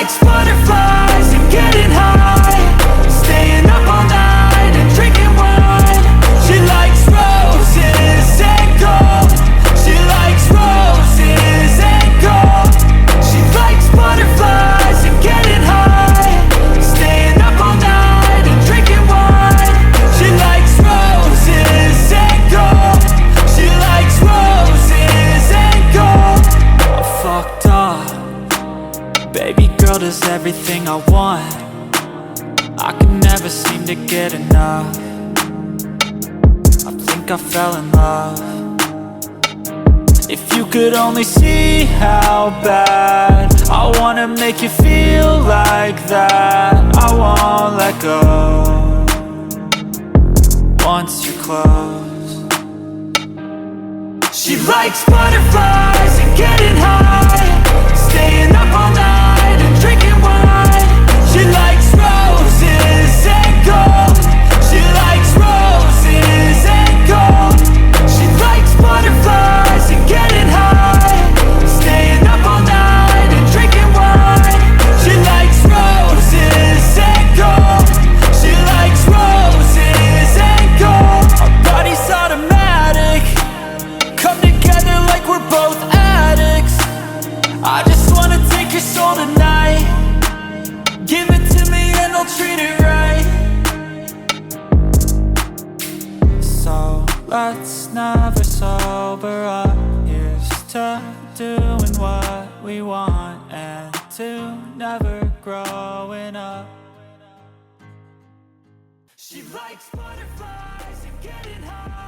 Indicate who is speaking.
Speaker 1: likes butterflies and getting high, staying up all night and drinking wine. She likes roses and gold. She likes roses and gold. She likes butterflies and getting high, staying up all night and drinking wine. She likes roses and gold. She likes roses and gold. I'm fucked up. Baby girl does everything I want. I can never seem to get enough. I think I fell in love. If you could only see how bad I wanna make you feel like that, I won't let go once you're close. She likes butterflies and getting high, staying up all night and drinking wine. She likes roses and gold. She likes roses and gold. She likes butterflies and getting high, staying up all night and drinking wine. She likes roses and gold. She likes roses and gold. Our bodies automatic, come together like we're both addicts. I just wanna take your soul tonight. Give it to me and I'll treat it right. So let's never sober up. Here's to doing what we want and to never growing up. She likes butterflies and getting high.